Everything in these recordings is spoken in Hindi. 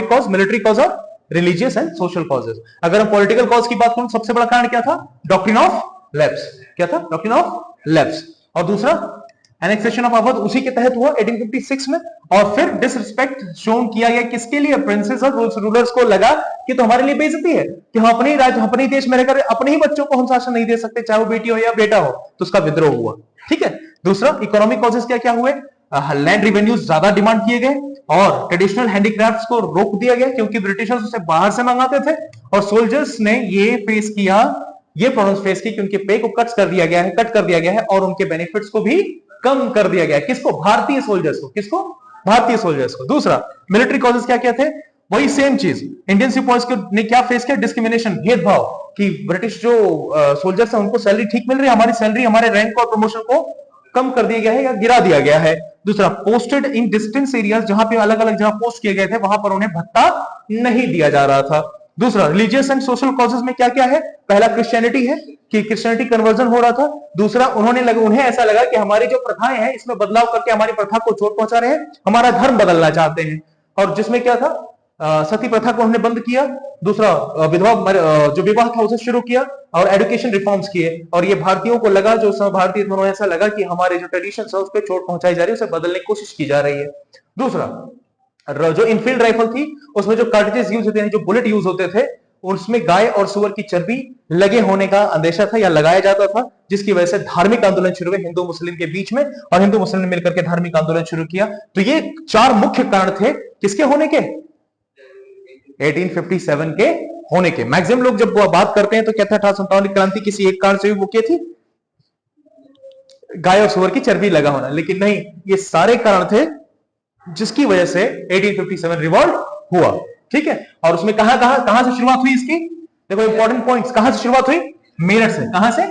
कॉज, मिलिट्री कॉज और रिलीजियस एंड सोशल कॉजेज। अगर हम पॉलिटिकल कॉज की बात करें, सबसे बड़ा कारण क्या था? Doctrine of lapse. क्या था? Doctrine of lapse. और दूसरा एनेक्सेशन ऑफ अवध उसी के तहत हुआ 1856 में। और फिर डिसरिस्पेक्ट शोन किया गया किसके लिए? प्रिंसेस और रूलर्स को लगा कि तो हमारे लिए बेइज्जती है कि हम अपने ही राज्य, अपने ही देश में रहकर अपने ही बच्चों को हम शासन नहीं दे सकते, चाहे वो बेटी हो या बेटा हो, तो उसका विद्रोह हुआ। ठीक है। दूसरा इकोनॉमिक कॉजेस क्या क्या हुए? लैंड रिवेन्यूज ज्यादा डिमांड किए गए और ट्रेडिशनल हैंडीक्राफ्ट्स को रोक दिया गया क्योंकि ब्रिटिशर्स उसे बाहर से मंगाते थे। और सोल्जर्स ने ये फेस किया, ये प्रॉब्लम्स फेस की कि उनके पे को कट कर दिया गया है और उनके बेनिफिट्स को भी कम कर दिया गया है। किसको? भारतीय सोल्जर्स को। किसको? भारतीय सोल्जर्स को। दूसरा मिलिट्री कॉजेस क्या क्या थे? वही सेम चीज। इंडियन सिपाहीज ने क्या फेस किया? डिस्क्रिमिनेशन, भेदभाव, कि ब्रिटिश जो सोल्जर्स हैं उनको सैलरी ठीक मिल रही है, हमारी सैलरी, हमारे रैंक और प्रमोशन को कम कर दिया गया है या गिरा दिया गया है। दूसरा पोस्टेड इन डिस्टेंस एरियाज, जहां पे अलग अलग जगह पोस्ट किए गए थे वहां पर उन्हें भत्ता नहीं दिया जा रहा था। दूसरा रिलीजियस एंड सोशल कॉजेस में क्या क्या है? पहला क्रिश्चियनिटी है कि क्रिश्चियनिटी कन्वर्जन हो रहा था। दूसरा उन्हें ऐसा लगा कि हमारी जो प्रथाएं हैं इसमें बदलाव करके हमारी प्रथा को चोट पहुंचा रहे हैं, हमारा धर्म बदलना चाहते हैं। और जिसमें क्या था? सती प्रथा को उन्होंने बंद किया। दूसरा विधवा जो विवाह था उसे शुरू किया और एजुकेशन रिफॉर्म्स किए। और ये भारतीयों को लगा, जो सब भारतीय थे, उन्हें ऐसा लगा कि हमारे जो ट्रेडिशन है उस पर चोट पहुंचाई जा रही है, उसे बदलने की कोशिश की जा रही है। दूसरा जो इनफील्ड राइफल थी उसमें जो कार्ट्रिजेस यूज होते हैं, जो बुलेट यूज होते थे, उसमें गाय और सुअर की चर्बी लगे होने का अंदेशा था या लगाया जाता था, जिसकी वजह से धार्मिक आंदोलन शुरू हुए हिंदू मुस्लिम के बीच में और हिंदू मुस्लिम ने मिलकर के धार्मिक आंदोलन शुरू किया। तो ये चार मुख्य कारण थे किसके होने के? 1857 के होने के। मैक्सिमम लोग जब बात करते हैं तो कहते हैं 1857 की क्रांति किसी एक कारण से वो की थी, गाय और सुअर की चर्बी लगा होना, लेकिन नहीं, ये सारे कारण थे जिसकी वजह से 1857 रिवॉल्ट हुआ। ठीक है। और उसमें कहां से शुरुआत हुई इसकी? देखो इंपॉर्टेंट पॉइंट्स, कहां से शुरुआत हुई? मेरठ से। कहां से?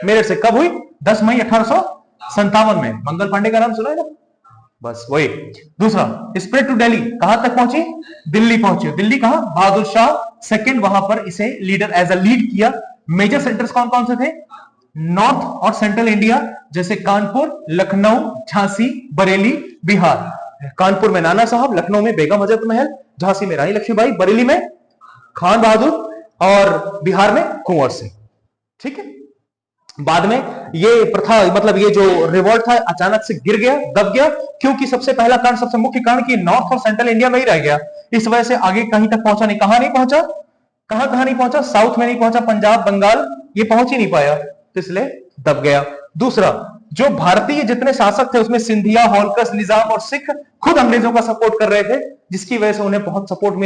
मेरठ से। कब हुई? 10 मई 1857 में। मंगल पांडे का नाम सुना है ना? बस वही। दूसरा स्प्रेड टू दिल्ली, कहां तक पहुंची? दिल्ली पहुंची। दिल्ली कहां? बहादुर शाह सेकंड वहां पर इसे लीडर एज अ लीड किया। मेजर सेंटर्स कौन कौन से थे? नॉर्थ और सेंट्रल इंडिया, जैसे कानपुर, लखनऊ, झांसी, बरेली, बिहार। कानपुर में नाना साहब, लखनऊ में बेगम हजरत महल, झांसी में रानी लक्ष्मीबाई, बरेली में खान बहादुर और बिहार में कुंवर सिंह। ठीक है। बाद में ये प्रथा, मतलब ये जो रिवॉल्ट था अचानक से गिर गया, दब गया, क्योंकि सबसे पहला कारण, सबसे मुख्य कारण कि नॉर्थ और सेंट्रल इंडिया में ही रह गया। इस वजह से आगे कहीं तक पहुंचा नहीं। कहां नहीं पहुंचा? कहां नहीं पहुंचा? साउथ में नहीं पहुंचा, पंजाब, बंगाल, ये पहुंच ही नहीं पाया, तो इसलिए दब गया। दूसरा, जो भारतीय जितने शासक थे उसमें सिंधिया, होलकर्स, निजाम और सिख खुद अंग्रेजों का सपोर्ट कर रहे थे, जिसकी वजह से उन्हें बहुत सपोर्ट मिला।